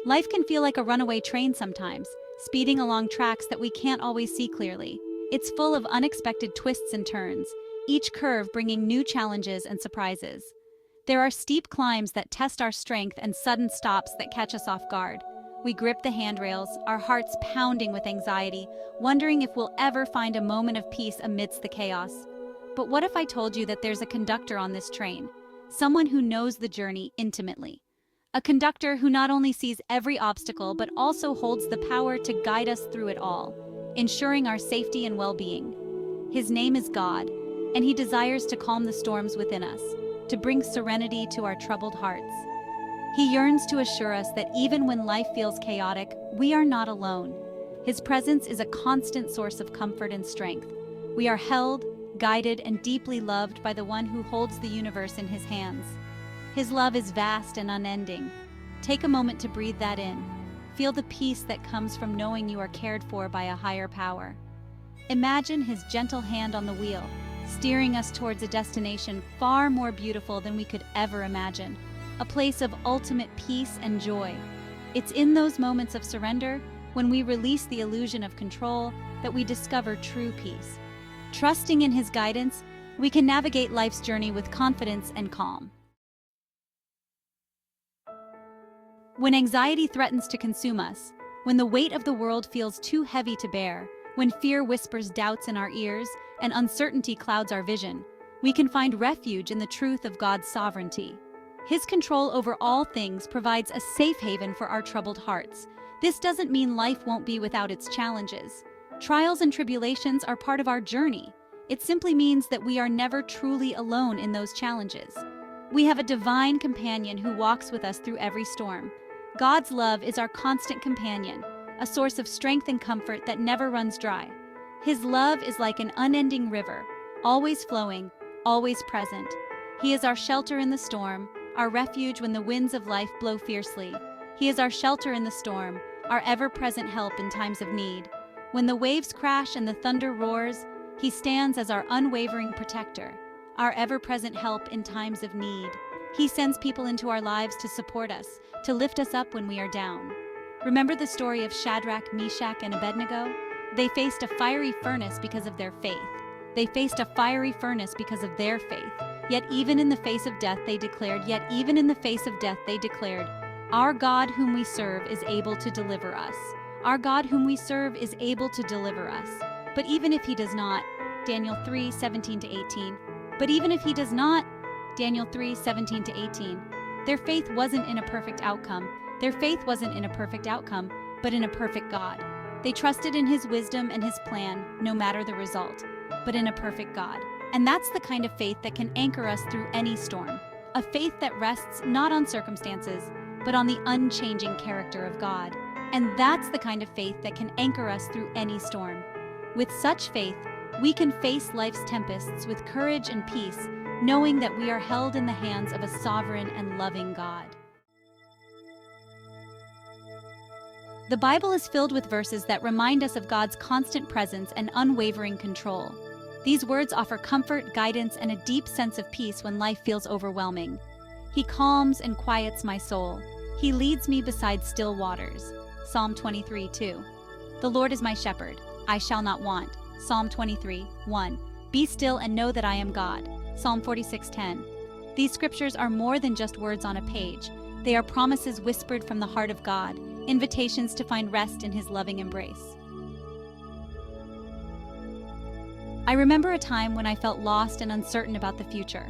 Life can feel like a runaway train sometimes, speeding along tracks that we can't always see clearly. It's full of unexpected twists and turns, each curve bringing new challenges and surprises. There are steep climbs that test our strength and sudden stops that catch us off guard. We grip the handrails, our hearts pounding with anxiety, wondering if we'll ever find a moment of peace amidst the chaos. But what if I told you that there's a conductor on this train? Someone who knows the journey intimately. A conductor who not only sees every obstacle but also holds the power to guide us through it all, ensuring our safety and well-being. His name is God, and He desires to calm the storms within us, to bring serenity to our troubled hearts. He yearns to assure us that even when life feels chaotic, we are not alone. His presence is a constant source of comfort and strength. We are held, guided, and deeply loved by the one who holds the universe in His hands. His love is vast and unending. Take a moment to breathe that in. Feel the peace that comes from knowing you are cared for by a higher power. Imagine His gentle hand on the wheel, steering us towards a destination far more beautiful than we could ever imagine, a place of ultimate peace and joy. It's in those moments of surrender, when we release the illusion of control, that we discover true peace. Trusting in His guidance, we can navigate life's journey with confidence and calm. When anxiety threatens to consume us, when the weight of the world feels too heavy to bear, when fear whispers doubts in our ears and uncertainty clouds our vision, we can find refuge in the truth of God's sovereignty. His control over all things provides a safe haven for our troubled hearts. This doesn't mean life won't be without its challenges. Trials and tribulations are part of our journey. It simply means that we are never truly alone in those challenges. We have a divine companion who walks with us through every storm. God's love is our constant companion, a source of strength and comfort that never runs dry. His love is like an unending river, always flowing, always present. He is our shelter in the storm, our refuge when the winds of life blow fiercely. He is our shelter in the storm, our ever-present help in times of need. When the waves crash and the thunder roars, He stands as our unwavering protector, our ever-present help in times of need. He sends people into our lives to support us, to lift us up when we are down. Remember the story of Shadrach, Meshach, and Abednego? They faced a fiery furnace because of their faith. They faced a fiery furnace because of their faith. Yet even in the face of death they declared, our God whom we serve is able to deliver us. Our God whom we serve is able to deliver us. But even if He does not, Daniel 3:17-18. But even if He does not, Daniel 3:17-18. Their faith wasn't in a perfect outcome. But in a perfect God. They trusted in His wisdom and His plan, no matter the result, but in a perfect God. And that's the kind of faith that can anchor us through any storm. A faith that rests not on circumstances, but on the unchanging character of God. And that's the kind of faith that can anchor us through any storm. With such faith, we can face life's tempests with courage and peace, knowing that we are held in the hands of a sovereign and loving God. The Bible is filled with verses that remind us of God's constant presence and unwavering control. These words offer comfort, guidance, and a deep sense of peace when life feels overwhelming. He calms and quiets my soul. He leads me beside still waters. Psalm 23:2. The Lord is my shepherd, I shall not want. Psalm 23:1. Be still and know that I am God. Psalm 46:10. These scriptures are more than just words on a page. They are promises whispered from the heart of God, invitations to find rest in His loving embrace. I remember a time when I felt lost and uncertain about the future.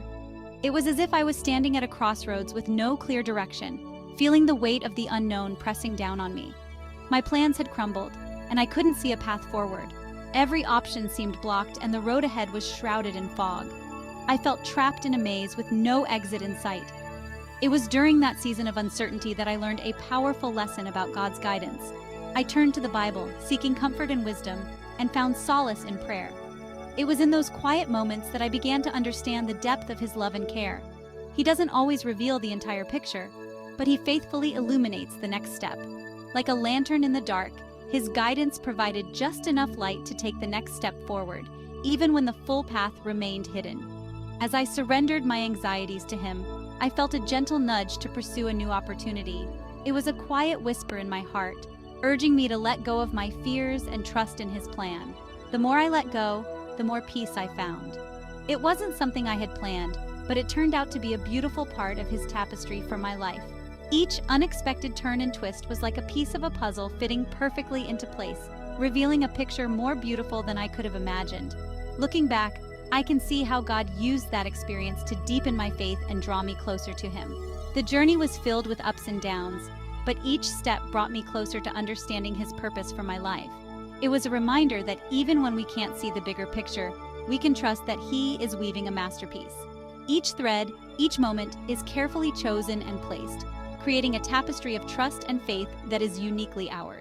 It was as if I was standing at a crossroads with no clear direction, feeling the weight of the unknown pressing down on me. My plans had crumbled, and I couldn't see a path forward. Every option seemed blocked, and the road ahead was shrouded in fog. I felt trapped in a maze with no exit in sight. It was during that season of uncertainty that I learned a powerful lesson about God's guidance. I turned to the Bible, seeking comfort and wisdom, and found solace in prayer. It was in those quiet moments that I began to understand the depth of His love and care. He doesn't always reveal the entire picture, but He faithfully illuminates the next step. Like a lantern in the dark, His guidance provided just enough light to take the next step forward, even when the full path remained hidden. As I surrendered my anxieties to Him, I felt a gentle nudge to pursue a new opportunity. It was a quiet whisper in my heart, urging me to let go of my fears and trust in His plan. The more I let go, the more peace I found. It wasn't something I had planned, but it turned out to be a beautiful part of His tapestry for my life. Each unexpected turn and twist was like a piece of a puzzle fitting perfectly into place, revealing a picture more beautiful than I could have imagined. Looking back, I can see how God used that experience to deepen my faith and draw me closer to Him. The journey was filled with ups and downs, but each step brought me closer to understanding His purpose for my life. It was a reminder that even when we can't see the bigger picture, we can trust that He is weaving a masterpiece. Each thread, each moment is carefully chosen and placed, creating a tapestry of trust and faith that is uniquely ours.